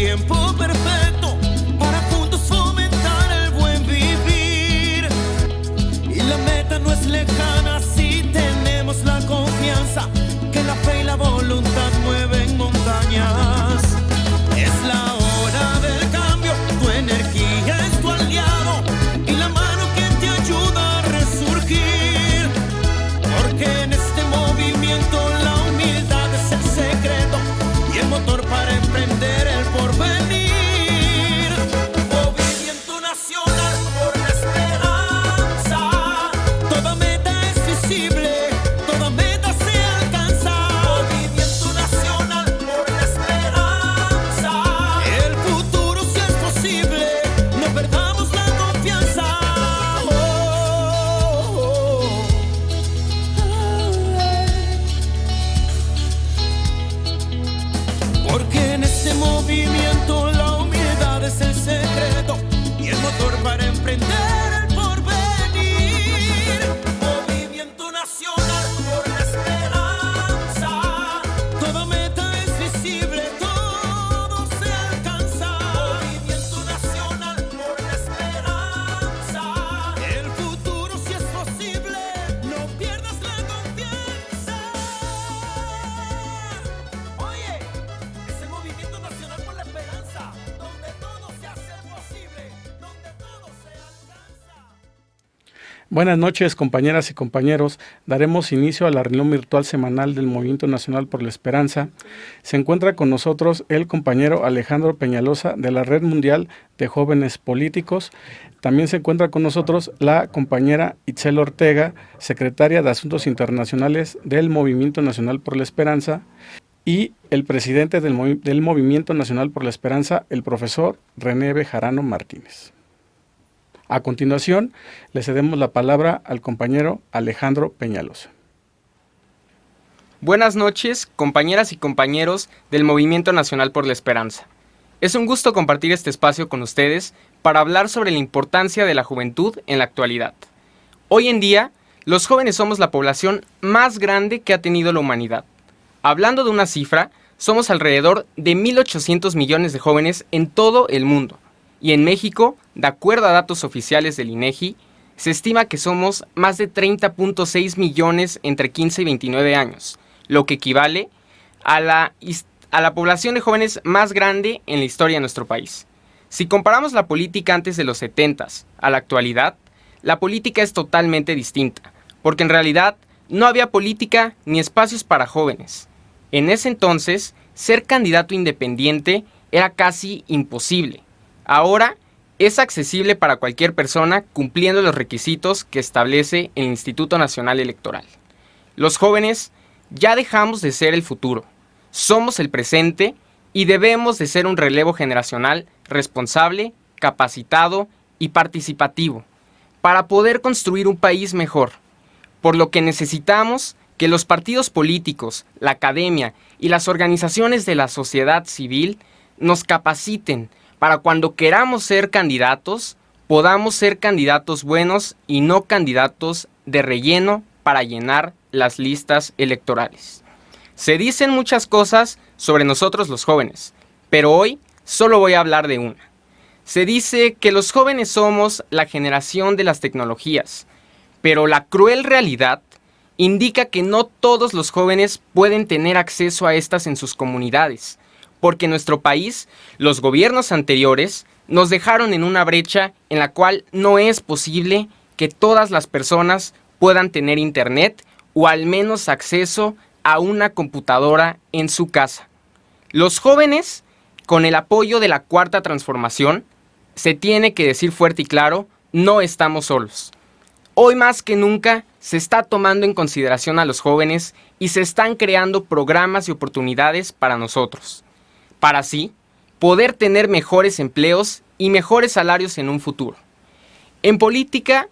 tiempo perfecto para juntos fomentar el buen vivir. Y la meta no es lejana si tenemos la confianza que la fe y la voluntad mueven montañas. Es la hora del cambio, tu energía es tu aliado y la mano que te ayuda a resurgir. Porque en este movimiento la humildad es el secreto y el motor para emprender el porvenir. Movimiento nacional por la esperanza. Toda meta es visible, toda meta se alcanza. Movimiento nacional por la esperanza. El futuro si es posible, no perdamos la confianza. Porque en este movimiento la humildad es el secreto y el motor para emprender el porvenir. Movimiento nacional por la esperanza. Toda meta es visible, todo se alcanza. Movimiento nacional por la esperanza. El futuro si es posible, no pierdas la confianza. Oye, es el movimiento nacional por la esperanza, donde todo se hace posible, donde todo se alcanza. Buenas noches, compañeras y compañeros. Daremos inicio a la reunión virtual semanal del Movimiento Nacional por la Esperanza. Se encuentra con nosotros el compañero Alejandro Peñalosa de la Red Mundial de Jóvenes Políticos. También se encuentra con nosotros la compañera Itzel Ortega, secretaria de Asuntos Internacionales del Movimiento Nacional por la Esperanza, y el presidente del Movimiento Nacional por la Esperanza, el profesor René Bejarano Martínez. A continuación, le cedemos la palabra al compañero Alejandro Peñalosa. Buenas noches, compañeras y compañeros del Movimiento Nacional por la Esperanza. Es un gusto compartir este espacio con ustedes para hablar sobre la importancia de la juventud en la actualidad. Hoy en día, los jóvenes somos la población más grande que ha tenido la humanidad. Hablando de una cifra, somos alrededor de 1.800 millones de jóvenes en todo el mundo. Y en México, de acuerdo a datos oficiales del INEGI, se estima que somos más de 30.6 millones entre 15 y 29 años, lo que equivale a la población de jóvenes más grande en la historia de nuestro país. Si comparamos la política antes de los 70s a la actualidad, la política es totalmente distinta, porque en realidad no había política ni espacios para jóvenes. En ese entonces, ser candidato independiente era casi imposible. Ahora es accesible para cualquier persona cumpliendo los requisitos que establece el Instituto Nacional Electoral. Los jóvenes ya dejamos de ser el futuro, somos el presente y debemos de ser un relevo generacional responsable, capacitado y participativo para poder construir un país mejor, por lo que necesitamos que los partidos políticos, la academia y las organizaciones de la sociedad civil nos capaciten para cuando queramos ser candidatos, podamos ser candidatos buenos y no candidatos de relleno para llenar las listas electorales. Se dicen muchas cosas sobre nosotros los jóvenes, pero hoy solo voy a hablar de una. Se dice que los jóvenes somos la generación de las tecnologías, pero la cruel realidad indica que no todos los jóvenes pueden tener acceso a estas en sus comunidades, porque en nuestro país los gobiernos anteriores nos dejaron en una brecha en la cual no es posible que todas las personas puedan tener internet o al menos acceso a una computadora en su casa. Los jóvenes, con el apoyo de la Cuarta Transformación, se tiene que decir fuerte y claro, no estamos solos. Hoy más que nunca se está tomando en consideración a los jóvenes y se están creando programas y oportunidades para nosotros, para así poder tener mejores empleos y mejores salarios en un futuro. En política,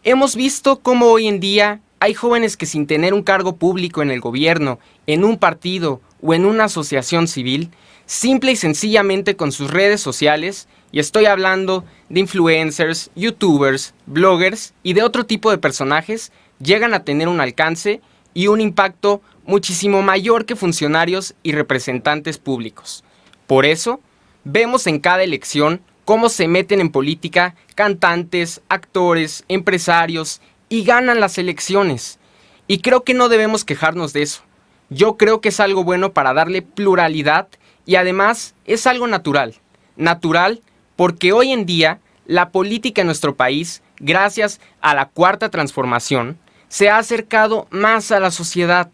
hemos visto cómo hoy en día hay jóvenes que sin tener un cargo público en el gobierno, en un partido o en una asociación civil, simple y sencillamente con sus redes sociales, y estoy hablando de influencers, youtubers, bloggers y de otro tipo de personajes, llegan a tener un alcance y un impacto muchísimo mayor que funcionarios y representantes públicos. Por eso, Vemos en cada elección cómo se meten en política cantantes, actores, empresarios y ganan las elecciones. Y creo que no debemos quejarnos de eso. Yo creo que es algo bueno para darle pluralidad y además es algo natural. Natural porque hoy en día la política en nuestro país, gracias a la Cuarta Transformación, se ha acercado más a la sociedad.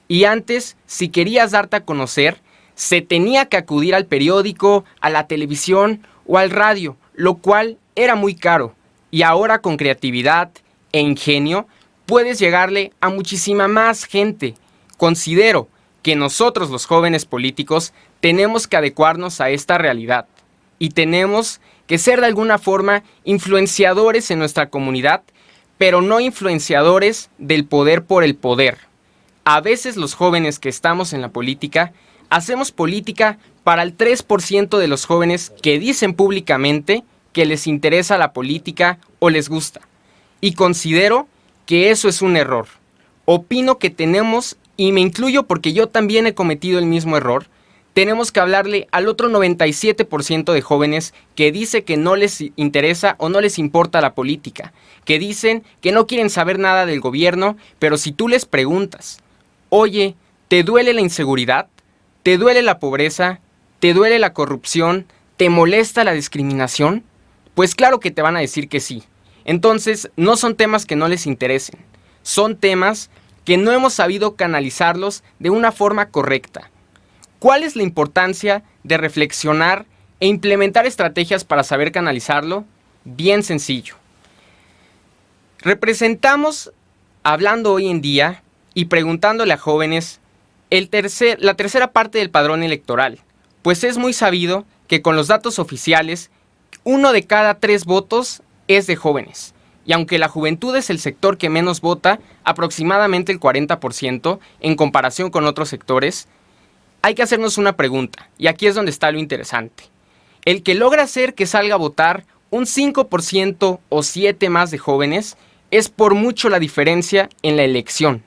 Y antes, si querías darte a conocer, se tenía que acudir al periódico, a la televisión o al radio, lo cual era muy caro. Y ahora con creatividad e ingenio, puedes llegarle a muchísima más gente. Considero que nosotros los jóvenes políticos tenemos que adecuarnos a esta realidad y tenemos que ser de alguna forma influenciadores en nuestra comunidad, pero no influenciadores del poder por el poder. A veces los jóvenes que estamos en la política, hacemos política para el 3% de los jóvenes que dicen públicamente que les interesa la política o les gusta. Y considero que eso es un error. Opino que tenemos, y me incluyo porque yo también he cometido el mismo error, tenemos que hablarle al otro 97% de jóvenes que dice que no les interesa o no les importa la política, que dicen que no quieren saber nada del gobierno, pero si tú les preguntas, oye, ¿te duele la inseguridad? ¿Te duele la pobreza? ¿Te duele la corrupción? ¿Te molesta la discriminación? Pues claro que te van a decir que sí. Entonces, no son temas que no les interesen, son temas que no hemos sabido canalizarlos de una forma correcta. ¿Cuál es la importancia de reflexionar e implementar estrategias para saber canalizarlo? Bien sencillo. Representamos, hablando hoy en día y preguntándole a jóvenes, la tercera parte del padrón electoral, pues es muy sabido que con los datos oficiales, 1 de cada 3 votos es de jóvenes. Y aunque la juventud es el sector que menos vota, aproximadamente el 40% en comparación con otros sectores, hay que hacernos una pregunta, y aquí es donde está lo interesante. El que logra hacer que salga a votar un 5% o 7% más de jóvenes es por mucho la diferencia en la elección.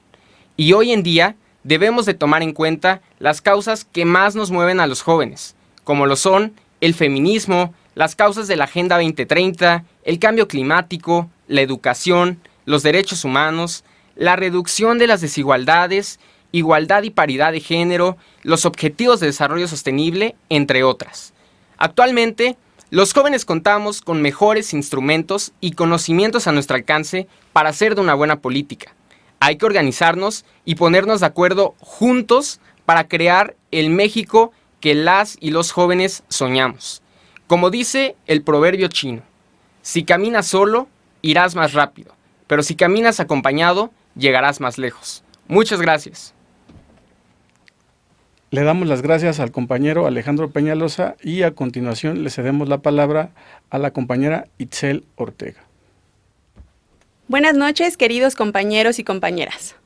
Y hoy en día debemos de tomar en cuenta las causas que más nos mueven a los jóvenes, como lo son el feminismo, las causas de la Agenda 2030, el cambio climático, la educación, los derechos humanos, la reducción de las desigualdades, igualdad y paridad de género, los objetivos de desarrollo sostenible, entre otras. Actualmente, los jóvenes contamos con mejores instrumentos y conocimientos a nuestro alcance para hacer de una buena política. Hay que organizarnos y ponernos de acuerdo juntos para crear el México que las y los jóvenes soñamos. Como dice el proverbio chino, si caminas solo, irás más rápido, pero si caminas acompañado, llegarás más lejos. Muchas gracias. Le damos las gracias al compañero Alejandro Peñalosa y a continuación le cedemos la palabra a la compañera Itzel Ortega. Buenas noches, queridos compañeros y compañeras.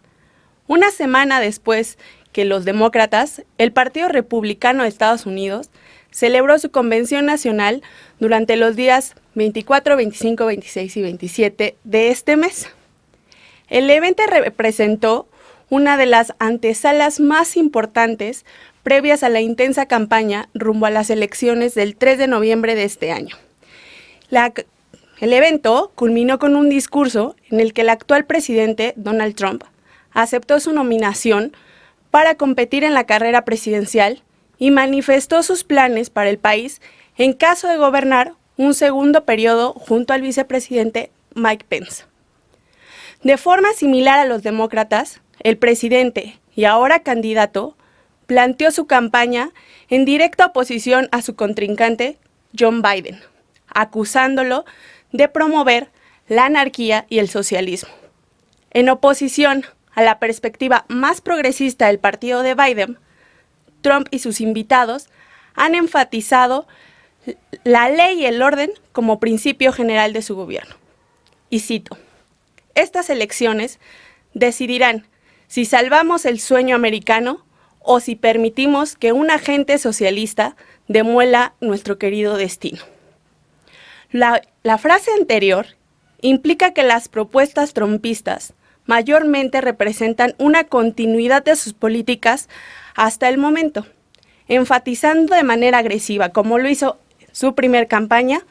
Una semana después que los demócratas, el Partido Republicano de Estados Unidos, celebró su convención nacional durante los días 24, 25, 26 y 27 de este mes. El evento representó una de las antesalas más importantes previas a la intensa campaña rumbo a las elecciones del 3 de noviembre de este año. El evento culminó con un discurso en el que el actual presidente, Donald Trump, aceptó su nominación para competir en la carrera presidencial y manifestó sus planes para el país en caso de gobernar un segundo periodo junto al vicepresidente Mike Pence. De forma similar a los demócratas, el presidente y ahora candidato planteó su campaña en directa oposición a su contrincante John Biden, acusándolo de promover la anarquía y el socialismo. En oposición a la perspectiva más progresista del partido de Biden, Trump y sus invitados han enfatizado la ley y el orden como principio general de su gobierno. Y cito, estas elecciones decidirán si salvamos el sueño americano o si permitimos que un agente socialista demuela nuestro querido destino. La frase anterior implica que las propuestas trumpistas mayormente representan una continuidad de sus políticas hasta el momento. enfatizando de manera agresiva, como lo hizo su primer campaña,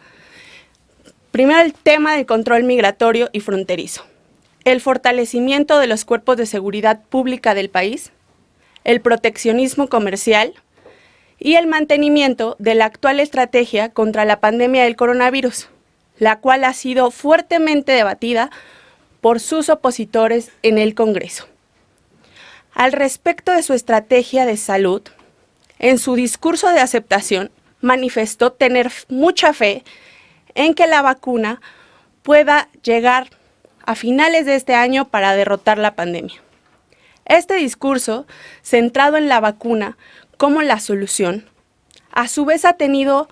primero el tema del control migratorio y fronterizo, el fortalecimiento de los cuerpos de seguridad pública del país, el proteccionismo comercial y el mantenimiento de la actual estrategia contra la pandemia del coronavirus, la cual ha sido fuertemente debatida por sus opositores en el Congreso. Al respecto de su estrategia de salud, en su discurso de aceptación manifestó tener mucha fe en que la vacuna pueda llegar a finales de este año para derrotar la pandemia. Este discurso, centrado en la vacuna como la solución, a su vez ha venido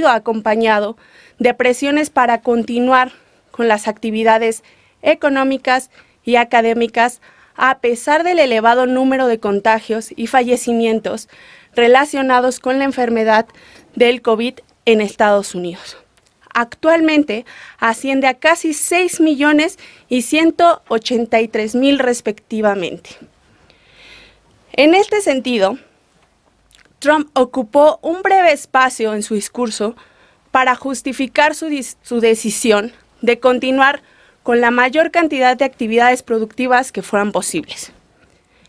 acompañado de presiones para continuar con las actividades económicas y académicas a pesar del elevado número de contagios y fallecimientos relacionados con la enfermedad del COVID en Estados Unidos. Actualmente asciende a casi 6.183.000 respectivamente. En este sentido, Trump ocupó un breve espacio en su discurso para justificar su decisión de continuar con la mayor cantidad de actividades productivas que fueran posibles.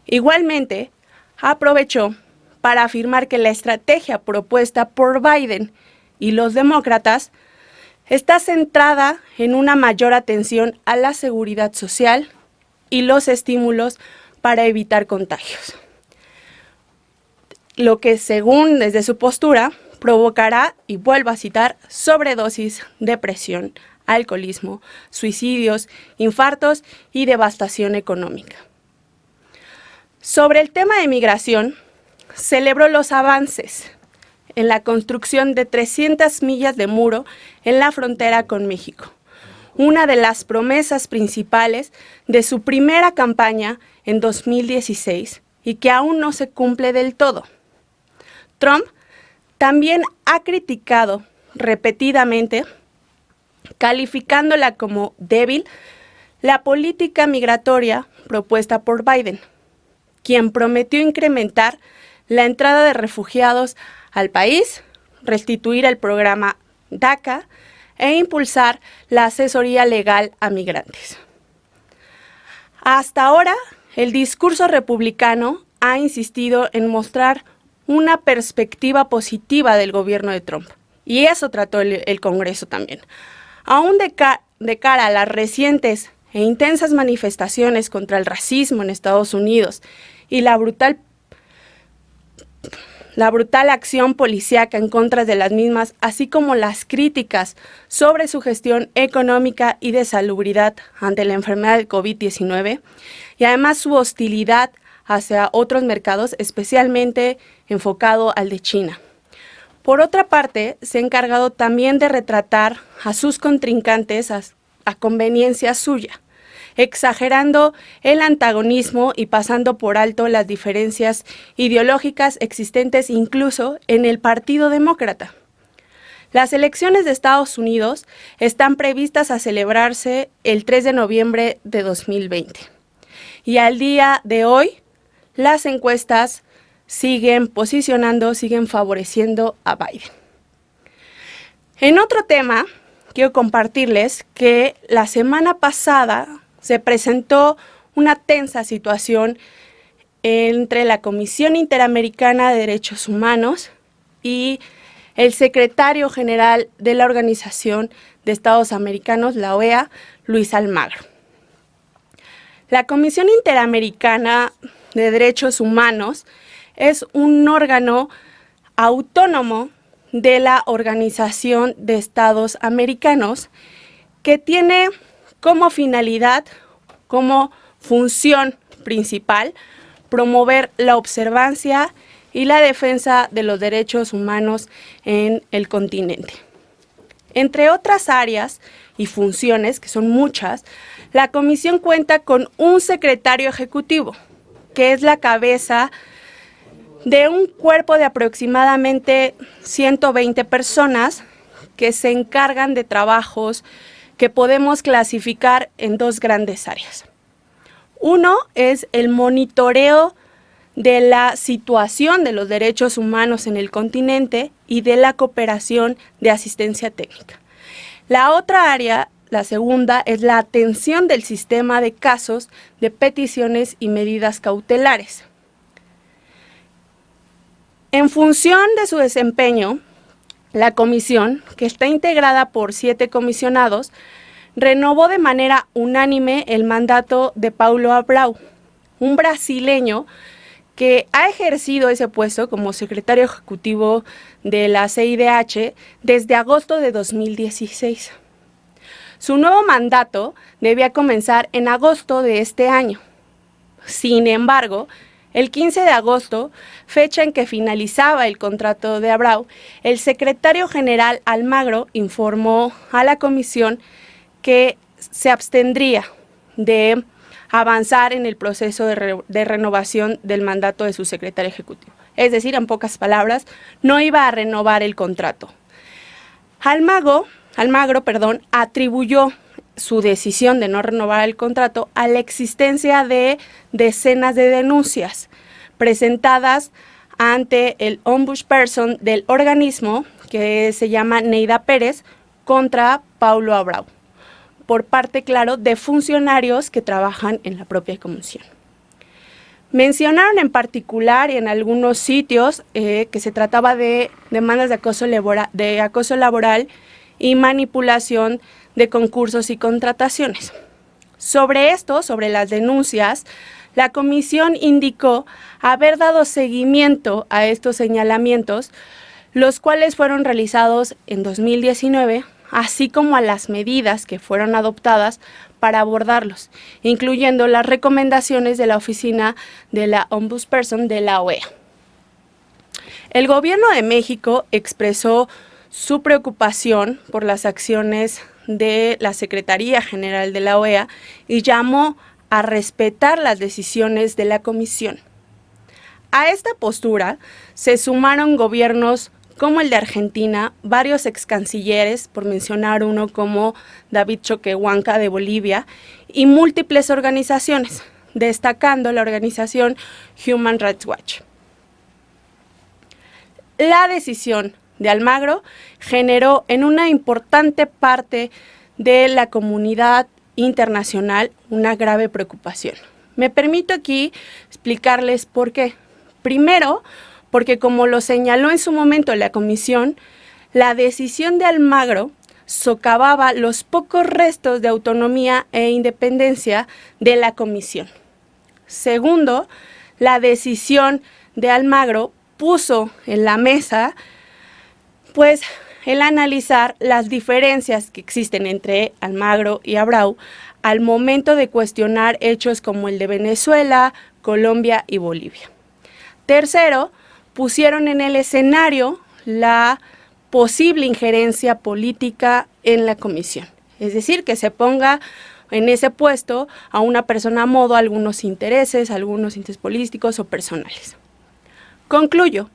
Igualmente, aprovechó para afirmar que la estrategia propuesta por Biden y los demócratas está centrada en una mayor atención a la seguridad social y los estímulos para evitar contagios. Lo que, según desde su postura, provocará, y vuelvo a citar, sobredosis, depresión, alcoholismo, suicidios, infartos y devastación económica. Sobre el tema de migración, celebró los avances en la construcción de 300 millas de muro en la frontera con México, una de las promesas principales de su primera campaña en 2016 y que aún no se cumple del todo. Trump también ha criticado repetidamente, calificándola como débil, la política migratoria propuesta por Biden, quien prometió incrementar la entrada de refugiados al país, restituir el programa DACA e impulsar la asesoría legal a migrantes. Hasta ahora, el discurso republicano ha insistido en mostrar una perspectiva positiva del gobierno de Trump, y eso trató el Congreso también. Aún de cara a las recientes e intensas manifestaciones contra el racismo en Estados Unidos y la brutal acción policíaca en contra de las mismas, así como las críticas sobre su gestión económica y de salubridad ante la enfermedad del COVID-19, y además su hostilidad hacia otros mercados, especialmente enfocado al de China. Por otra parte, se ha encargado también de retratar a sus contrincantes a conveniencia suya, exagerando el antagonismo y pasando por alto las diferencias ideológicas existentes incluso en el Partido Demócrata. Las elecciones de Estados Unidos están previstas a celebrarse el 3 de noviembre de 2020. Y al día de hoy, las encuestas siguen favoreciendo a Biden. En otro tema, quiero compartirles que la semana pasada se presentó una tensa situación entre la Comisión Interamericana de Derechos Humanos y el secretario general de la Organización de Estados Americanos, la OEA, Luis Almagro. La Comisión Interamericana de Derechos Humanos es un órgano autónomo de la Organización de Estados Americanos que tiene como finalidad, como función principal, promover la observancia y la defensa de los derechos humanos en el continente. Entre otras áreas y funciones, que son muchas, la comisión cuenta con un secretario ejecutivo, que es la cabeza de un cuerpo de aproximadamente 120 personas que se encargan de trabajos que podemos clasificar en dos grandes áreas. Uno es el monitoreo de la situación de los derechos humanos en el continente y de la cooperación de asistencia técnica. La otra área, la segunda, es la atención del sistema de casos de peticiones y medidas cautelares. En función de su desempeño, la comisión, que está integrada por 7 comisionados, renovó de manera unánime el mandato de Paulo Abreu, un brasileño que ha ejercido ese puesto como secretario ejecutivo de la CIDH desde agosto de 2016. Su nuevo mandato debía comenzar en agosto de este año. Sin embargo, el 15 de agosto, fecha en que finalizaba el contrato de Abreu, el secretario general Almagro informó a la comisión que se abstendría de avanzar en el proceso de renovación del mandato de su secretario ejecutivo. Es decir, en pocas palabras, no iba a renovar el contrato. Almagro, atribuyó su decisión de no renovar el contrato a la existencia de decenas de denuncias presentadas ante el ombudsperson del organismo, que se llama Neida Pérez, contra Paulo Abreu, por parte, claro, de funcionarios que trabajan en la propia comisión. Mencionaron en particular y en algunos sitios que se trataba de demandas de acoso laboral y manipulación de concursos y contrataciones. Sobre las denuncias, la comisión indicó haber dado seguimiento a estos señalamientos, los cuales fueron realizados en 2019, así como a las medidas que fueron adoptadas para abordarlos, incluyendo las recomendaciones de la oficina de la Ombudsperson de la OEA. El Gobierno de México expresó su preocupación por las acciones de la Secretaría General de la OEA y llamó a respetar las decisiones de la Comisión. A esta postura se sumaron gobiernos como el de Argentina, varios excancilleres, por mencionar uno como David Choquehuanca de Bolivia, y múltiples organizaciones, destacando la organización Human Rights Watch. La decisión de Almagro generó en una importante parte de la comunidad internacional una grave preocupación. Me permito aquí explicarles por qué. Primero, porque como lo señaló en su momento la comisión, la decisión de Almagro socavaba los pocos restos de autonomía e independencia de la comisión. Segundo, la decisión de Almagro puso en la mesa pues el analizar las diferencias que existen entre Almagro y Abreu al momento de cuestionar hechos como el de Venezuela, Colombia y Bolivia. Tercero, pusieron en el escenario la posible injerencia política en la comisión, es decir, que se ponga en ese puesto a una persona a modo algunos intereses políticos o personales. Concluyo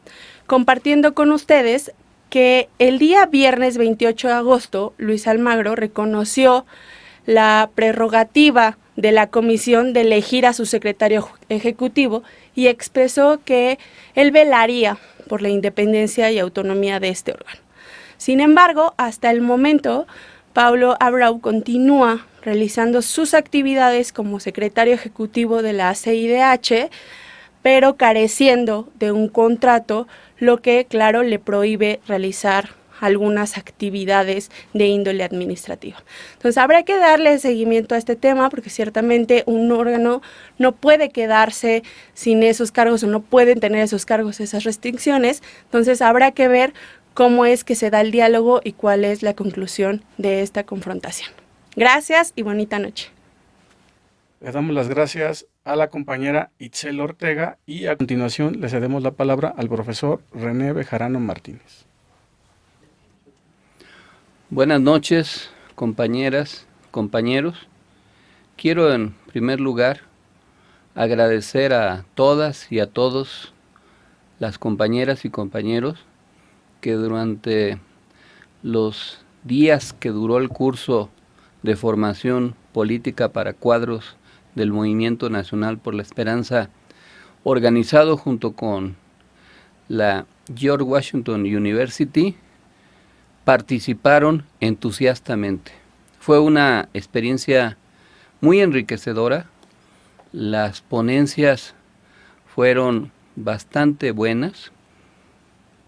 compartiendo con ustedes que el día viernes 28 de agosto, Luis Almagro reconoció la prerrogativa de la comisión de elegir a su secretario ejecutivo y expresó que él velaría por la independencia y autonomía de este órgano. Sin embargo, hasta el momento, Paulo Abreu continúa realizando sus actividades como secretario ejecutivo de la CIDH, pero careciendo de un contrato, lo que, claro, le prohíbe realizar algunas actividades de índole administrativa. Entonces, habrá que darle seguimiento a este tema porque ciertamente un órgano no puede quedarse sin esos cargos o no pueden tener esos cargos, esas restricciones. Entonces, habrá que ver cómo es que se da el diálogo y cuál es la conclusión de esta confrontación. Gracias y bonita noche. Le damos las gracias a la compañera Itzel Ortega y a continuación le cedemos la palabra al profesor René Bejarano Martínez. Buenas noches, compañeras, compañeros. Quiero en primer lugar agradecer a todas y a todos las compañeras y compañeros que durante los días que duró el curso de formación política para cuadros del Movimiento Nacional por la Esperanza organizado junto con la George Washington University, participaron entusiastamente. Fue una experiencia muy enriquecedora. Las ponencias fueron bastante buenas.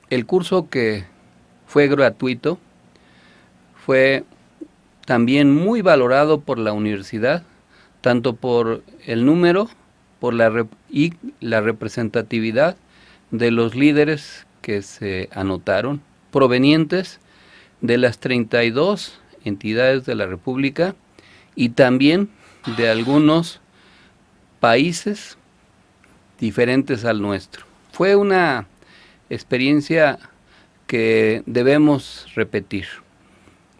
El curso, que fue gratuito, fue también muy valorado por la universidad, tanto por el número y la representatividad de los líderes que se anotaron, provenientes de las 32 entidades de la República y también de algunos países diferentes al nuestro. Fue una experiencia que debemos repetir.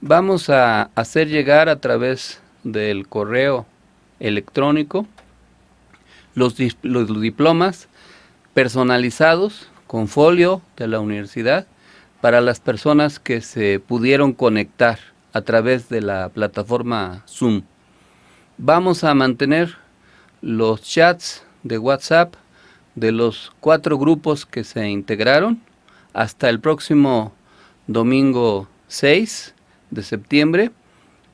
Vamos a hacer llegar a través del correo electrónico los diplomas personalizados con folio de la universidad para las personas que se pudieron conectar a través de la plataforma Zoom. Vamos a mantener los chats de WhatsApp de los 4 grupos que se integraron hasta el próximo domingo 6 de septiembre,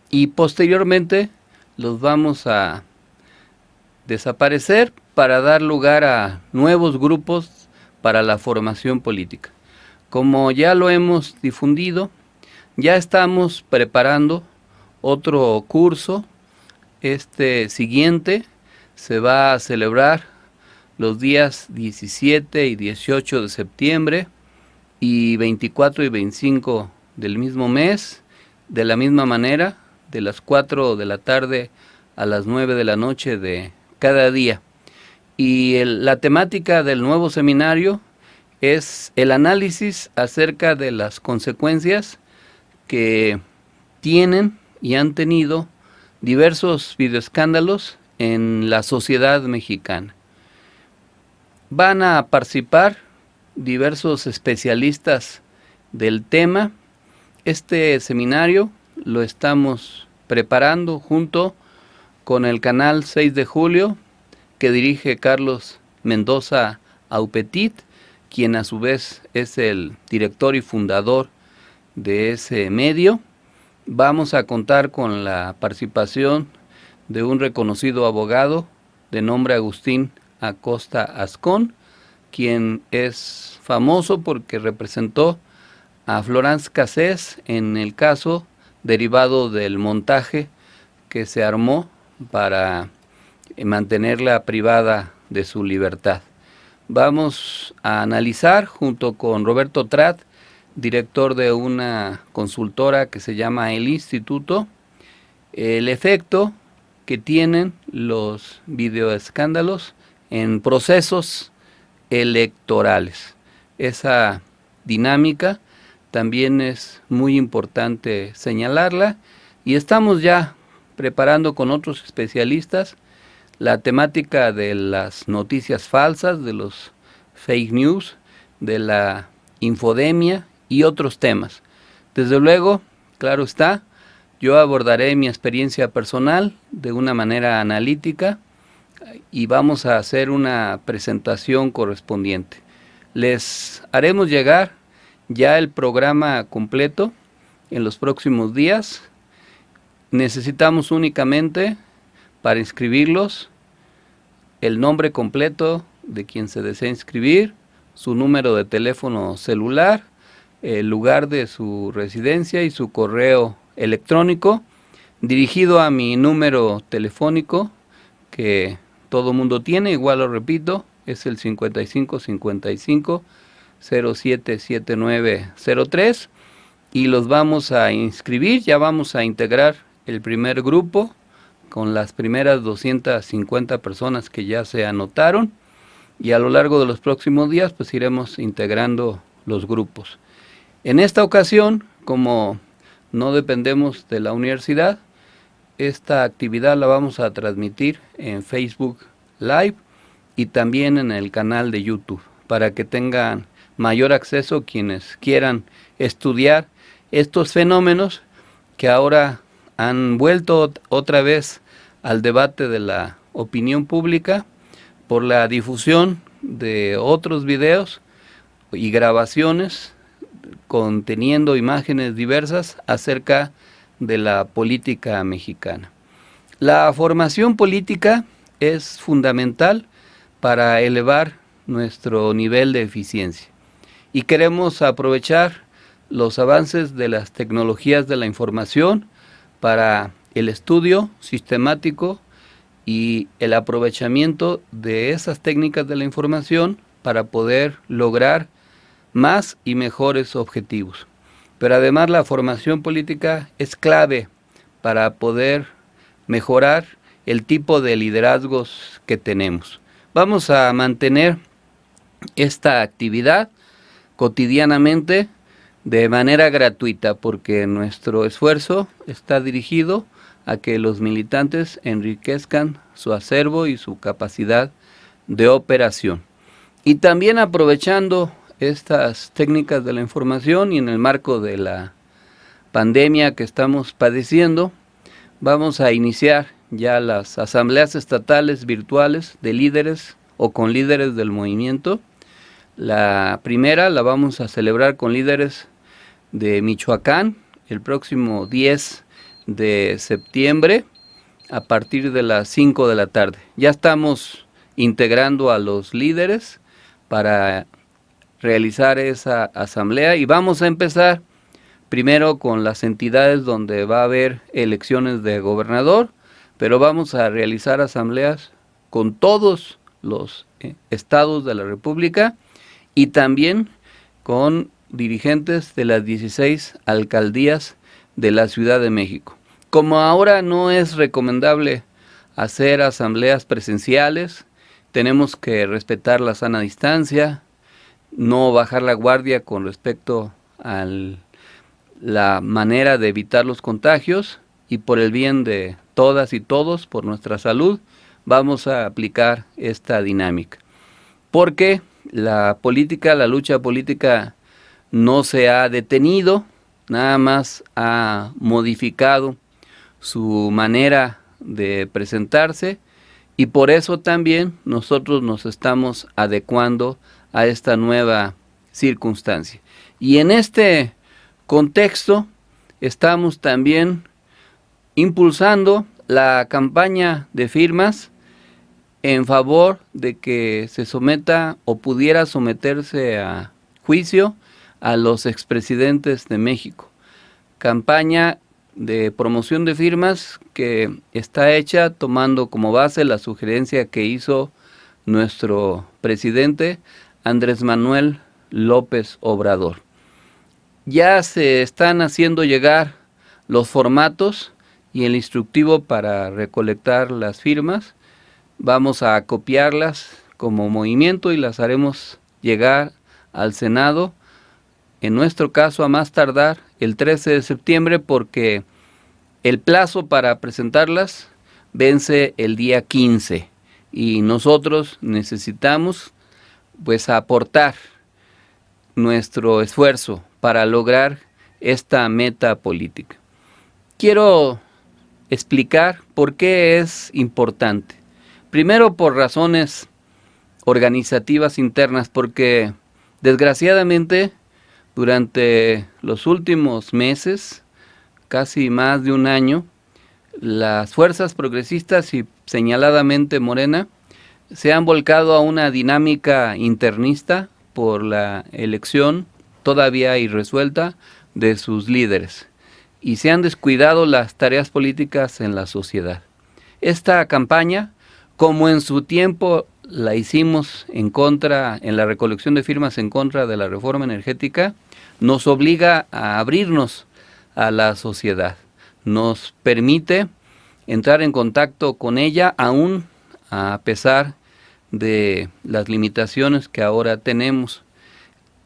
y posteriormente los vamos a desaparecer para dar lugar a nuevos grupos para la formación política. Como ya lo hemos difundido, ya estamos preparando otro curso. Este siguiente se va a celebrar los días 17 y 18 de septiembre y 24 y 25 del mismo mes, de la misma manera, de las 4 de la tarde a las 9 de la noche de cada día. Y la temática del nuevo seminario es el análisis acerca de las consecuencias que tienen y han tenido diversos videoescándalos en la sociedad mexicana. Van a participar diversos especialistas del tema. Este seminario lo estamos preparando junto con el canal 6 de julio, que dirige Carlos Mendoza Aupetit, quien a su vez es el director y fundador de ese medio. Vamos a contar con la participación de un reconocido abogado de nombre Agustín Acosta Ascón, quien es famoso porque representó a Florence Cassés en el caso derivado del montaje que se armó para mantenerla privada de su libertad. Vamos a analizar junto con Roberto Trat, director de una consultora que se llama El Instituto, el efecto que tienen los videoescándalos en procesos electorales. Esa dinámica también es muy importante señalarla, y estamos ya preparando con otros especialistas la temática de las noticias falsas, de los fake news, de la infodemia y otros temas. Desde luego, claro está, yo abordaré mi experiencia personal de una manera analítica y vamos a hacer una presentación correspondiente. Les haremos llegar ya el programa completo en los próximos días. Necesitamos únicamente, para inscribirlos, el nombre completo de quien se desea inscribir, su número de teléfono celular, el lugar de su residencia y su correo electrónico dirigido a mi número telefónico, que todo mundo tiene, igual lo repito, es el 5555 077903, y los vamos a inscribir. Ya vamos a integrar el primer grupo con las primeras 250 personas que ya se anotaron, y a lo largo de los próximos días pues iremos integrando los grupos. En esta ocasión, como no dependemos de la universidad, esta actividad la vamos a transmitir en Facebook Live y también en el canal de YouTube, para que tengan mayor acceso quienes quieran estudiar estos fenómenos que ahora han vuelto otra vez al debate de la opinión pública por la difusión de otros videos y grabaciones conteniendo imágenes diversas acerca de la política mexicana. La formación política es fundamental para elevar nuestro nivel de eficiencia y queremos aprovechar los avances de las tecnologías de la información para el estudio sistemático y el aprovechamiento de esas técnicas de la información para poder lograr más y mejores objetivos. Pero además la formación política es clave para poder mejorar el tipo de liderazgos que tenemos. Vamos a mantener esta actividad cotidianamente de manera gratuita porque nuestro esfuerzo está dirigido a que los militantes enriquezcan su acervo y su capacidad de operación. Y también aprovechando estas técnicas de la información y en el marco de la pandemia que estamos padeciendo, vamos a iniciar ya las asambleas estatales virtuales de líderes o con líderes del movimiento. La primera la vamos a celebrar con líderes de Michoacán el próximo 10 de septiembre a partir de las 5 de la tarde. Ya estamos integrando a los líderes para realizar esa asamblea y vamos a empezar primero con las entidades donde va a haber elecciones de gobernador, pero vamos a realizar asambleas con todos los estados de la República y también con dirigentes de las 16 alcaldías de la Ciudad de México. Como ahora no es recomendable hacer asambleas presenciales, tenemos que respetar la sana distancia, no bajar la guardia con respecto a la manera de evitar los contagios y por el bien de todas y todos, por nuestra salud, vamos a aplicar esta dinámica. Porque la lucha política no se ha detenido, nada más ha modificado su manera de presentarse y por eso también nosotros nos estamos adecuando a esta nueva circunstancia. Y en este contexto estamos también impulsando la campaña de firmas en favor de que se someta o pudiera someterse a juicio a los expresidentes de México. Campaña de promoción de firmas que está hecha tomando como base la sugerencia que hizo nuestro presidente Andrés Manuel López Obrador. Ya se están haciendo llegar los formatos y el instructivo para recolectar las firmas. Vamos a copiarlas como movimiento y las haremos llegar al Senado, en nuestro caso a más tardar el 13 de septiembre porque el plazo para presentarlas vence el día 15 y nosotros necesitamos pues aportar nuestro esfuerzo para lograr esta meta política. Quiero explicar por qué es importante. Primero por razones organizativas internas, porque desgraciadamente durante los últimos meses, casi más de un año, las fuerzas progresistas y señaladamente Morena se han volcado a una dinámica internista por la elección todavía irresuelta de sus líderes y se han descuidado las tareas políticas en la sociedad. Esta campaña, como en su tiempo la hicimos en la recolección de firmas en contra de la reforma energética, nos obliga a abrirnos a la sociedad, nos permite entrar en contacto con ella aún a pesar de las limitaciones que ahora tenemos.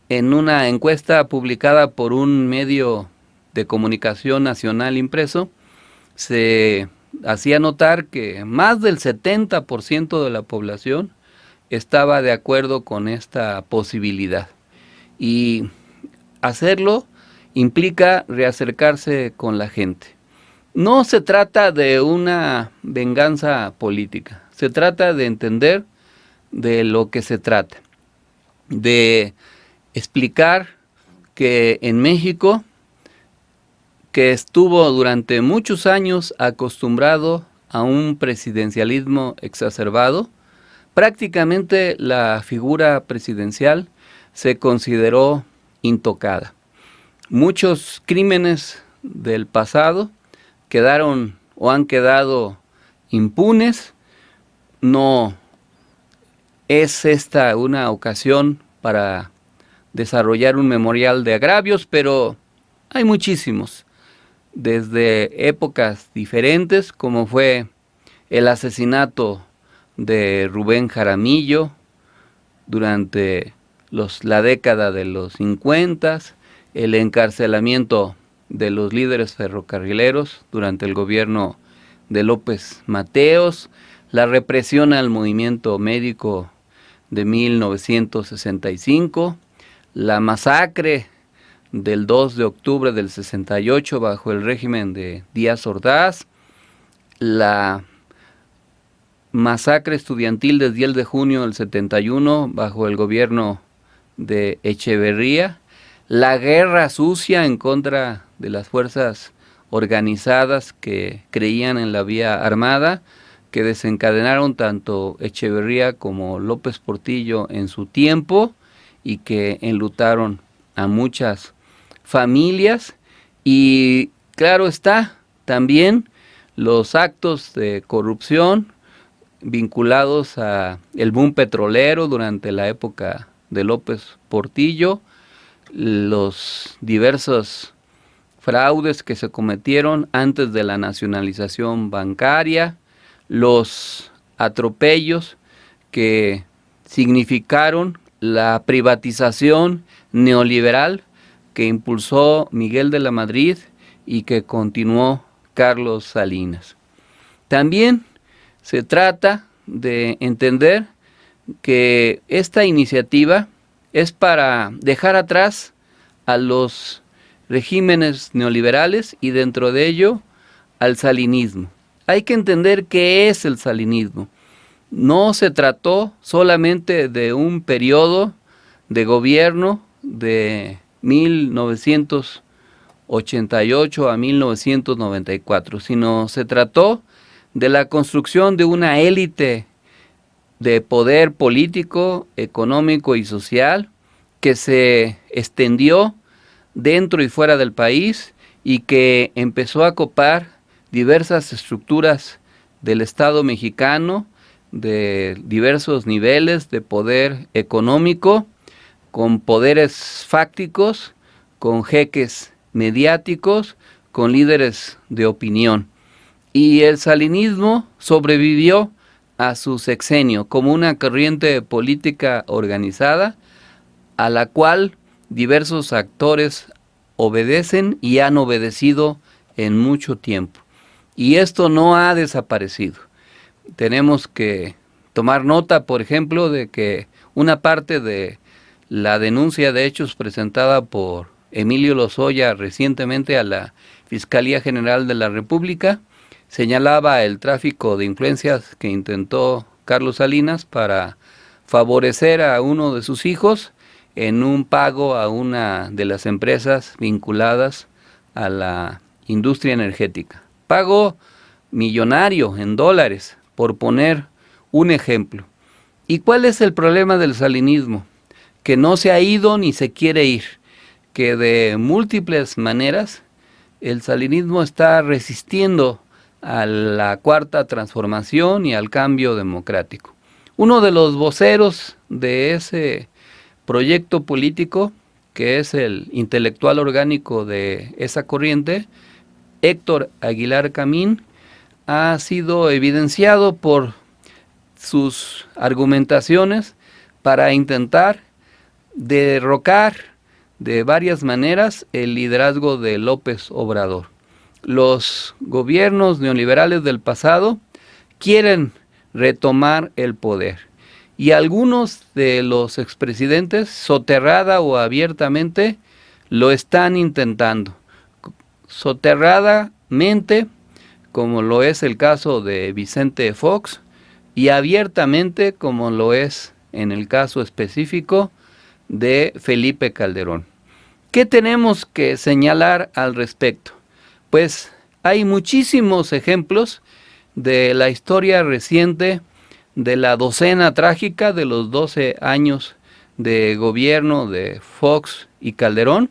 En una encuesta publicada por un medio de comunicación nacional impreso, se hacía notar que más del 70% de la población estaba de acuerdo con esta posibilidad. Y hacerlo implica reacercarse con la gente. No se trata de una venganza política, se trata de entender de lo que se trata, de explicar que en México, que estuvo durante muchos años acostumbrado a un presidencialismo exacerbado, prácticamente la figura presidencial se consideró intocada. Muchos crímenes del pasado quedaron o han quedado impunes. No es esta una ocasión para desarrollar un memorial de agravios, pero hay muchísimos, desde épocas diferentes, como fue el asesinato de Rubén Jaramillo durante la década de los 50, el encarcelamiento de los líderes ferrocarrileros durante el gobierno de López Mateos, la represión al movimiento médico de 1965, la masacre del 2 de octubre del 68 bajo el régimen de Díaz Ordaz, la masacre estudiantil del 10 de junio del 71 bajo el gobierno de Echeverría, la guerra sucia en contra de las fuerzas organizadas que creían en la vía armada, que desencadenaron tanto Echeverría como López Portillo en su tiempo y que enlutaron a muchas familias. Y claro está, también los actos de corrupción vinculados a el boom petrolero durante la época de López Portillo, los diversos fraudes que se cometieron antes de la nacionalización bancaria, los atropellos que significaron la privatización neoliberal que impulsó Miguel de la Madrid y que continuó Carlos Salinas. También se trata de entender que esta iniciativa es para dejar atrás a los regímenes neoliberales y dentro de ello al salinismo. Hay que entender qué es el salinismo. No se trató solamente de un periodo de gobierno de 1988 a 1994, sino se trató de la construcción de una élite de poder político, económico y social que se extendió dentro y fuera del país y que empezó a copar diversas estructuras del Estado mexicano de diversos niveles de poder económico, con poderes fácticos, con jeques mediáticos, con líderes de opinión. Y el salinismo sobrevivió a su sexenio como una corriente política organizada a la cual diversos actores obedecen y han obedecido en mucho tiempo. Y esto no ha desaparecido. Tenemos que tomar nota, por ejemplo, de que una parte de la denuncia de hechos presentada por Emilio Lozoya recientemente a la Fiscalía General de la República señalaba el tráfico de influencias que intentó Carlos Salinas para favorecer a uno de sus hijos en un pago a una de las empresas vinculadas a la industria energética. Pago millonario en dólares, por poner un ejemplo. ¿Y cuál es el problema del salinismo? Que no se ha ido ni se quiere ir, que de múltiples maneras el salinismo está resistiendo a la cuarta transformación y al cambio democrático. Uno de los voceros de ese proyecto político, que es el intelectual orgánico de esa corriente, Héctor Aguilar Camín, ha sido evidenciado por sus argumentaciones para intentar derrocar de varias maneras el liderazgo de López Obrador. Los gobiernos neoliberales del pasado quieren retomar el poder y algunos de los expresidentes, soterrada o abiertamente, lo están intentando. Soterradamente, como lo es el caso de Vicente Fox, y abiertamente, como lo es en el caso específico de Felipe Calderón. ¿Qué tenemos que señalar al respecto? Pues hay muchísimos ejemplos de la historia reciente de la docena trágica de los 12 años de gobierno de Fox y Calderón,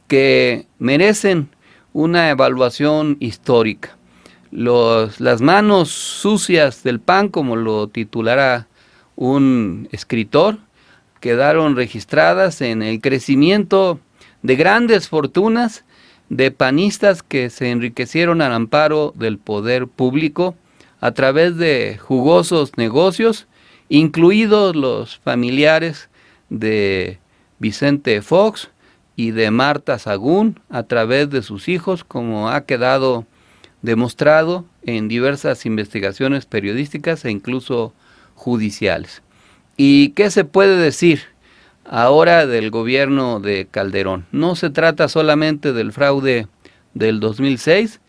que merecen una evaluación histórica. Las manos sucias del PAN, como lo titulará un escritor, quedaron registradas en el crecimiento de grandes fortunas de panistas que se enriquecieron al amparo del poder público a través de jugosos negocios, incluidos los familiares de Vicente Fox y de Marta Sagún, a través de sus hijos, como ha quedado demostrado en diversas investigaciones periodísticas e incluso judiciales. ¿Y qué se puede decir ahora del gobierno de Calderón? No se trata solamente del fraude del 2006,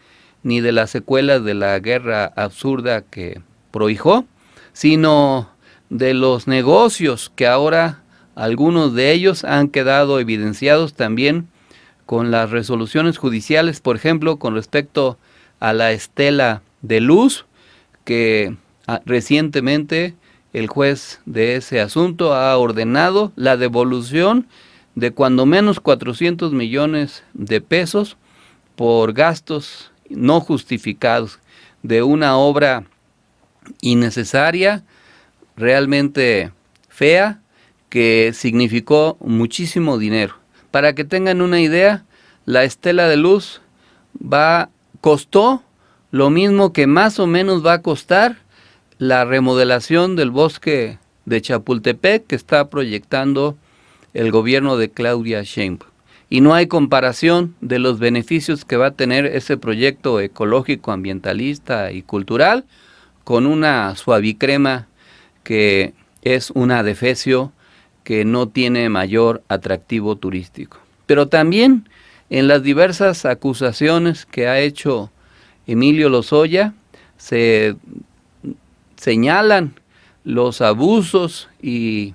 ni de las secuelas de la guerra absurda que prohijó, sino de los negocios que ahora algunos de ellos han quedado evidenciados también con las resoluciones judiciales, por ejemplo, con respecto a la estela de luz, que recientemente el juez de ese asunto ha ordenado la devolución de cuando menos 400 millones de pesos por gastos no justificados de una obra innecesaria, realmente fea, que significó muchísimo dinero. Para que tengan una idea, la estela de luz costó lo mismo que más o menos va a costar la remodelación del bosque de Chapultepec que está proyectando el gobierno de Claudia Sheinbaum. Y no hay comparación de los beneficios que va a tener ese proyecto ecológico, ambientalista y cultural con una suavicrema que es un adefesio que no tiene mayor atractivo turístico. Pero también en las diversas acusaciones que ha hecho Emilio Lozoya se señalan los abusos y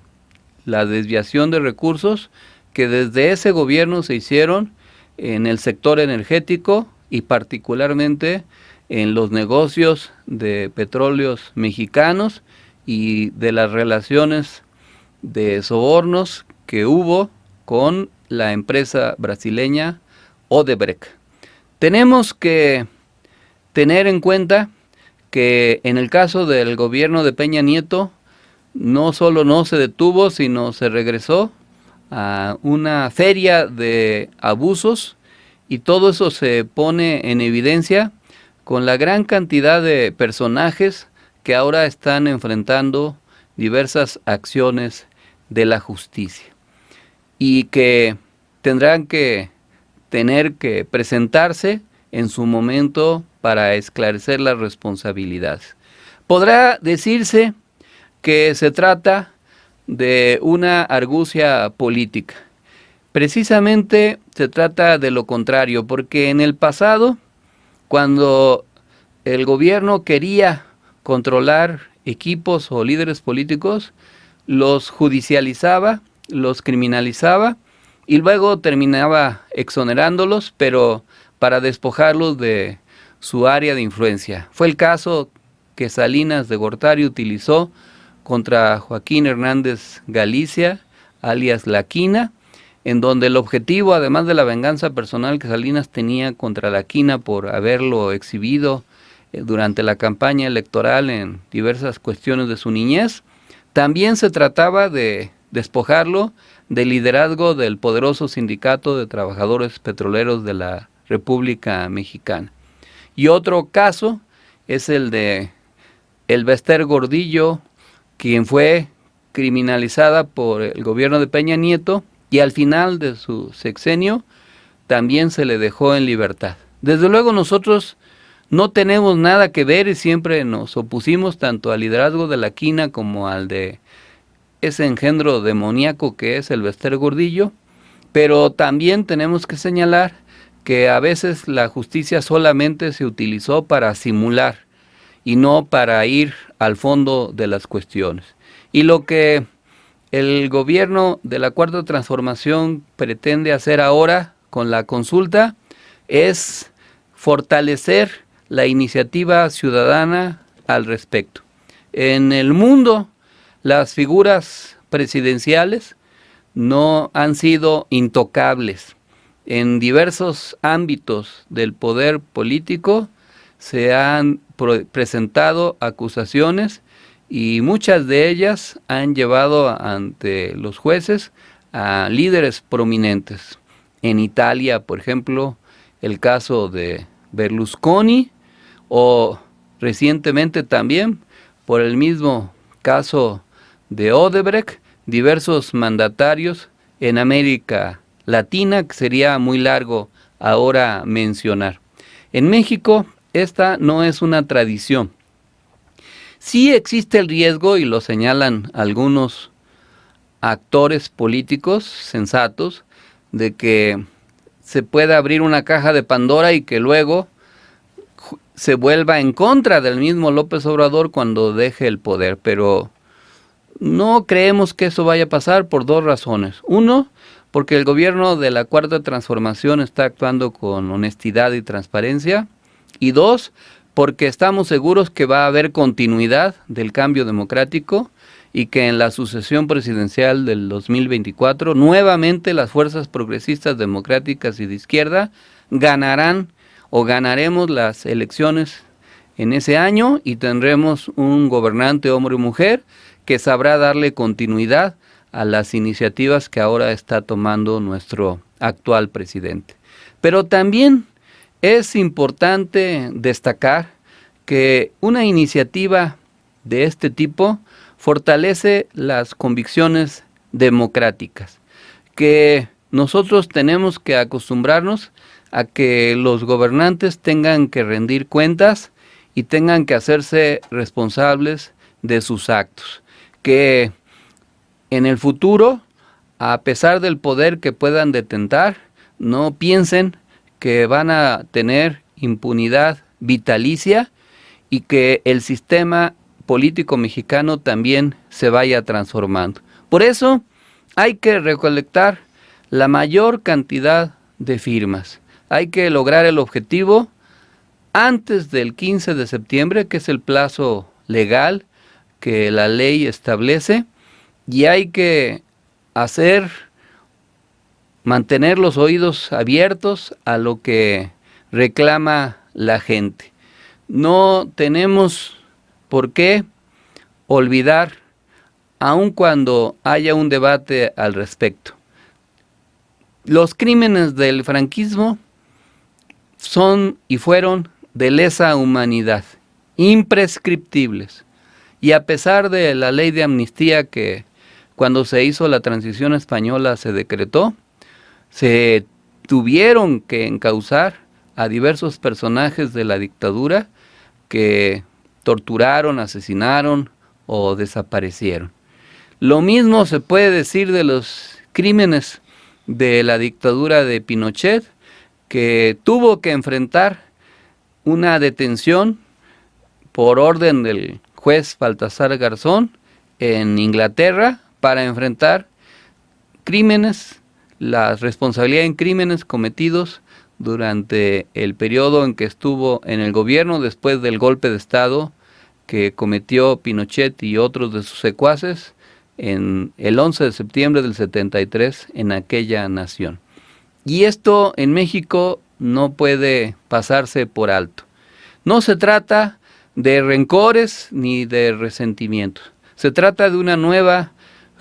la desviación de recursos que desde ese gobierno se hicieron en el sector energético y particularmente en los negocios de petróleos mexicanos y de las relaciones de sobornos que hubo con la empresa brasileña Odebrecht. Tenemos que tener en cuenta que en el caso del gobierno de Peña Nieto no solo no se detuvo, sino se regresó a una feria de abusos, y todo eso se pone en evidencia con la gran cantidad de personajes que ahora están enfrentando diversas acciones de la justicia y que tendrán que tener que presentarse en su momento para esclarecer las responsabilidades. Podrá decirse que se trata de una argucia política. Precisamente se trata de lo contrario, porque en el pasado, cuando el gobierno quería controlar equipos o líderes políticos, los judicializaba, los criminalizaba y luego terminaba exonerándolos, pero para despojarlos de su área de influencia. Fue el caso que Salinas de Gortari utilizó contra Joaquín Hernández Galicia, alias La Quina, en donde el objetivo, además de la venganza personal que Salinas tenía contra La Quina por haberlo exhibido durante la campaña electoral en diversas cuestiones de su niñez, también se trataba de despojarlo del liderazgo del poderoso sindicato de trabajadores petroleros de la República Mexicana. Y otro caso es el de Elbester Gordillo, quien fue criminalizada por el gobierno de Peña Nieto y al final de su sexenio también se le dejó en libertad. Desde luego nosotros no tenemos nada que ver y siempre nos opusimos tanto al liderazgo de La Quina como al de ese engendro demoníaco que es Elbester Gordillo, pero también tenemos que señalar que a veces la justicia solamente se utilizó para simular y no para ir al fondo de las cuestiones. Y lo que el gobierno de la Cuarta Transformación pretende hacer ahora con la consulta es fortalecer la iniciativa ciudadana al respecto. En el mundo, las figuras presidenciales no han sido intocables. En diversos ámbitos del poder político se han presentado acusaciones y muchas de ellas han llevado ante los jueces a líderes prominentes. En Italia, por ejemplo, el caso de Berlusconi, o recientemente también por el mismo caso de Odebrecht, diversos mandatarios en América Latina, que sería muy largo ahora mencionar. En México, esta no es una tradición. Sí existe el riesgo, y lo señalan algunos actores políticos sensatos, de que se pueda abrir una caja de Pandora y que luego se vuelva en contra del mismo López Obrador cuando deje el poder, pero no creemos que eso vaya a pasar por dos razones. Uno, porque el gobierno de la Cuarta Transformación está actuando con honestidad y transparencia, y dos, porque estamos seguros que va a haber continuidad del cambio democrático y que en la sucesión presidencial del 2024 nuevamente las fuerzas progresistas democráticas y de izquierda ganarán o ganaremos las elecciones en ese año y tendremos un gobernante hombre o mujer que sabrá darle continuidad a las iniciativas que ahora está tomando nuestro actual presidente. Pero también es importante destacar que una iniciativa de este tipo fortalece las convicciones democráticas, que nosotros tenemos que acostumbrarnos a que los gobernantes tengan que rendir cuentas y tengan que hacerse responsables de sus actos, que en el futuro, a pesar del poder que puedan detentar, no piensen que van a tener impunidad vitalicia y que el sistema político mexicano también se vaya transformando. Por eso hay que recolectar la mayor cantidad de firmas. Hay que lograr el objetivo antes del 15 de septiembre, que es el plazo legal que la ley establece, y hay que mantener los oídos abiertos a lo que reclama la gente. No tenemos por qué olvidar, aun cuando haya un debate al respecto. Los crímenes del franquismo son y fueron de lesa humanidad, imprescriptibles. Y a pesar de la ley de amnistía que cuando se hizo la transición española se decretó, se tuvieron que encauzar a diversos personajes de la dictadura que torturaron, asesinaron o desaparecieron. Lo mismo se puede decir de los crímenes de la dictadura de Pinochet, que tuvo que enfrentar una detención por orden del juez Baltasar Garzón en Inglaterra para enfrentar crímenes, la responsabilidad en crímenes cometidos durante el periodo en que estuvo en el gobierno después del golpe de Estado que cometió Pinochet y otros de sus secuaces en el 11 de septiembre del 73 en aquella nación. Y esto en México no puede pasarse por alto. No se trata de rencores ni de resentimientos. Se trata de una nueva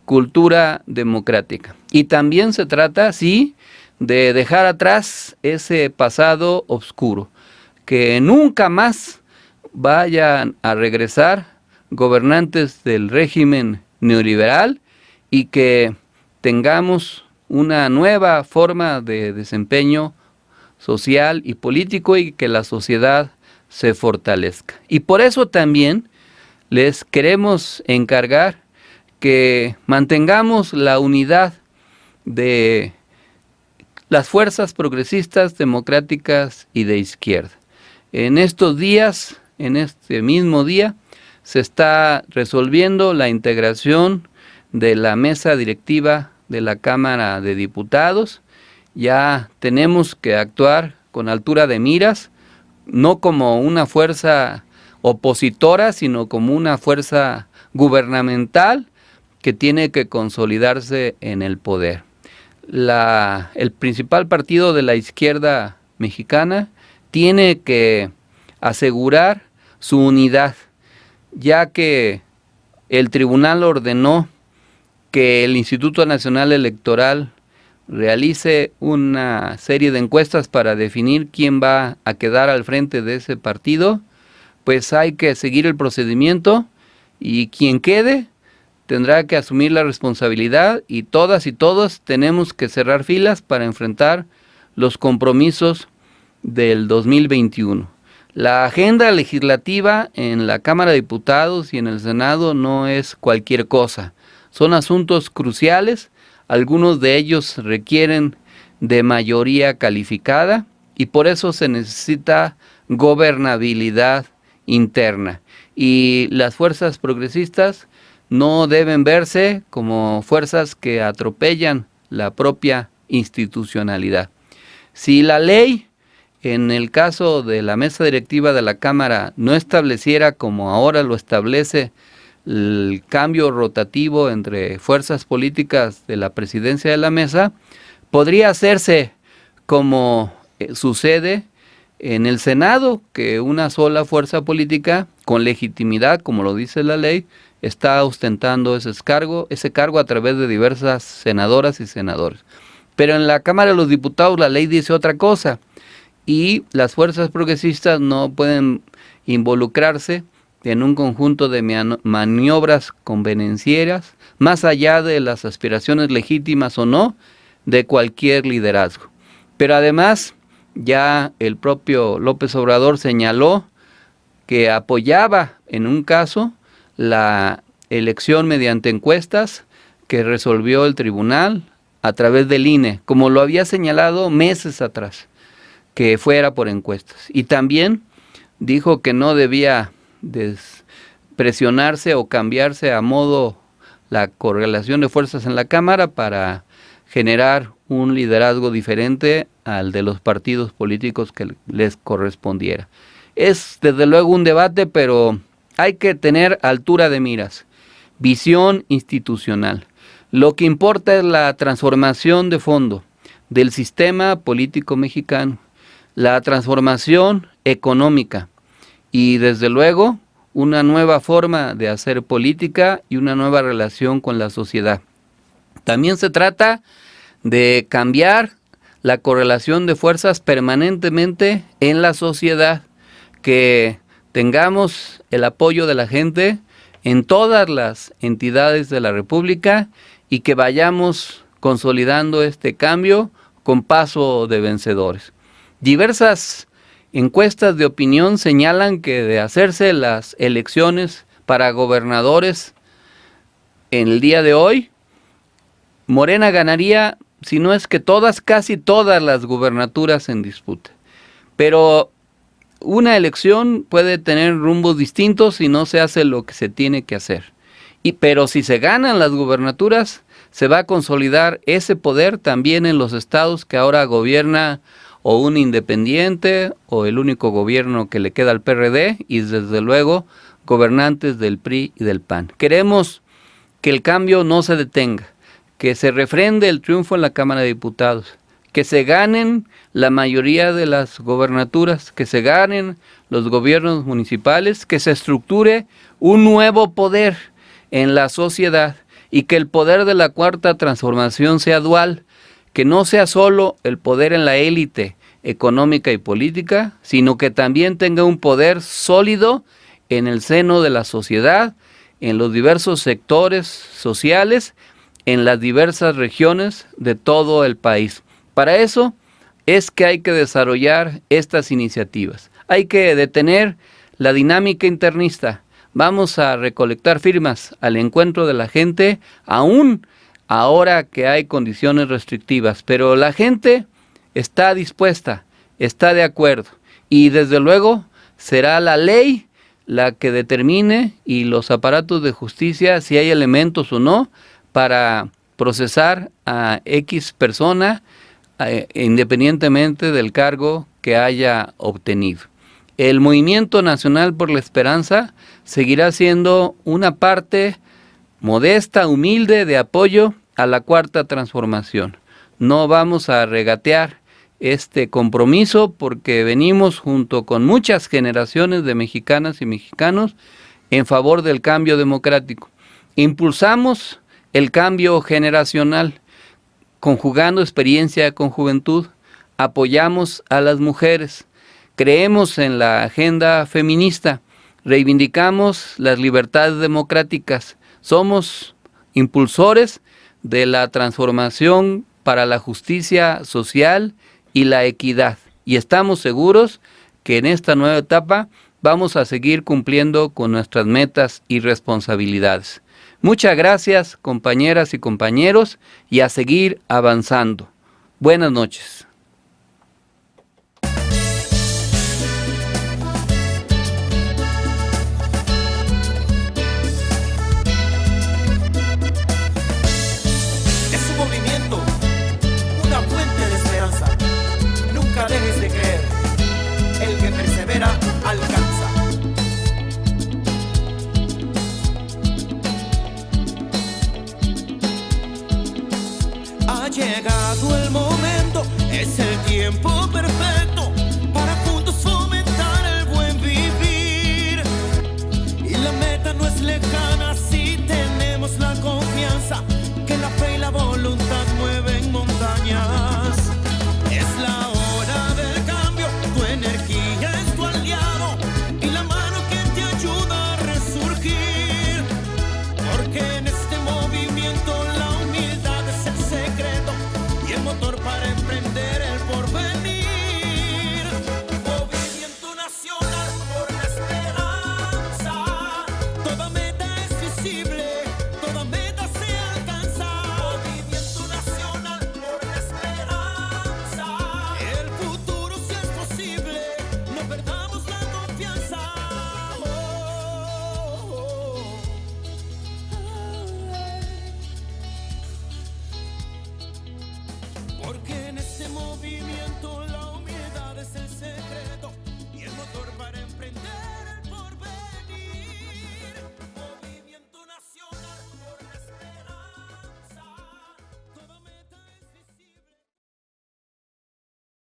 cultura democrática. Y también se trata, sí, de dejar atrás ese pasado oscuro. Que nunca más vayan a regresar gobernantes del régimen neoliberal y que tengamos una nueva forma de desempeño social y político y que la sociedad se fortalezca. Y por eso también les queremos encargar que mantengamos la unidad de las fuerzas progresistas, democráticas y de izquierda. En estos días en este mismo día, se está resolviendo la integración de la mesa directiva de la Cámara de Diputados. Ya tenemos que actuar con altura de miras, no como una fuerza opositora, sino como una fuerza gubernamental que tiene que consolidarse en el poder. El principal partido de la izquierda mexicana tiene que asegurar su unidad, ya que el tribunal ordenó que el Instituto Nacional Electoral realice una serie de encuestas para definir quién va a quedar al frente de ese partido. Pues hay que seguir el procedimiento y quien quede tendrá que asumir la responsabilidad, y todas y todos tenemos que cerrar filas para enfrentar los compromisos del 2021. La agenda legislativa en la Cámara de Diputados y en el Senado no es cualquier cosa. Son asuntos cruciales, algunos de ellos requieren de mayoría calificada y por eso se necesita gobernabilidad interna. Y las fuerzas progresistas no deben verse como fuerzas que atropellan la propia institucionalidad. Si la ley, en el caso de la mesa directiva de la Cámara, no estableciera como ahora lo establece el cambio rotativo entre fuerzas políticas de la presidencia de la mesa, podría hacerse como sucede en el Senado, que una sola fuerza política con legitimidad, como lo dice la ley, está ostentando ese cargo a través de diversas senadoras y senadores. Pero en la Cámara de los Diputados la ley dice otra cosa, y las fuerzas progresistas no pueden involucrarse en un conjunto de maniobras convenencieras, más allá de las aspiraciones legítimas o no de cualquier liderazgo. Pero además, ya el propio López Obrador señaló que apoyaba en un caso la elección mediante encuestas que resolvió el tribunal a través del INE, como lo había señalado meses atrás, que fuera por encuestas. Y también dijo que no debía presionarse o cambiarse a modo la correlación de fuerzas en la Cámara para generar un liderazgo diferente al de los partidos políticos que les correspondiera. Es desde luego un debate, pero hay que tener altura de miras, visión institucional. Lo que importa es la transformación de fondo del sistema político mexicano, la transformación económica y desde luego una nueva forma de hacer política y una nueva relación con la sociedad. También se trata de cambiar la correlación de fuerzas permanentemente en la sociedad, que tengamos el apoyo de la gente en todas las entidades de la República y que vayamos consolidando este cambio con paso de vencedores. Diversas encuestas de opinión señalan que de hacerse las elecciones para gobernadores en el día de hoy, Morena ganaría, si no es que todas, casi todas las gubernaturas en disputa. Pero una elección puede tener rumbos distintos si no se hace lo que se tiene que hacer. Pero si se ganan las gubernaturas, se va a consolidar ese poder también en los estados que ahora gobierna o un independiente o el único gobierno que le queda al PRD y desde luego gobernantes del PRI y del PAN. Queremos que el cambio no se detenga, que se refrende el triunfo en la Cámara de Diputados, que se ganen la mayoría de las gobernaturas, que se ganen los gobiernos municipales, que se estructure un nuevo poder en la sociedad y que el poder de la cuarta transformación sea dual, que no sea solo el poder en la élite económica y política, sino que también tenga un poder sólido en el seno de la sociedad, en los diversos sectores sociales, en las diversas regiones de todo el país. Para eso es que hay que desarrollar estas iniciativas. Hay que detener la dinámica internista. Vamos a recolectar firmas al encuentro de la gente, aún ahora que hay condiciones restrictivas, pero la gente está dispuesta, está de acuerdo y desde luego será la ley la que determine, y los aparatos de justicia, si hay elementos o no para procesar a X persona, independientemente del cargo que haya obtenido. El Movimiento Nacional por la Esperanza seguirá siendo una parte modesta, humilde, de apoyo a la Cuarta Transformación. No vamos a regatear este compromiso porque venimos junto con muchas generaciones de mexicanas y mexicanos en favor del cambio democrático. Impulsamos el cambio generacional, conjugando experiencia con juventud, apoyamos a las mujeres, creemos en la agenda feminista, reivindicamos las libertades democráticas, somos impulsores de la transformación para la justicia social y la equidad. Y estamos seguros que en esta nueva etapa vamos a seguir cumpliendo con nuestras metas y responsabilidades. Muchas gracias, compañeras y compañeros, y a seguir avanzando. Buenas noches. Es un movimiento, una fuente de esperanza. Nunca dejes de creer. El que persevera alcanza. Ha llegado el momento, es el tiempo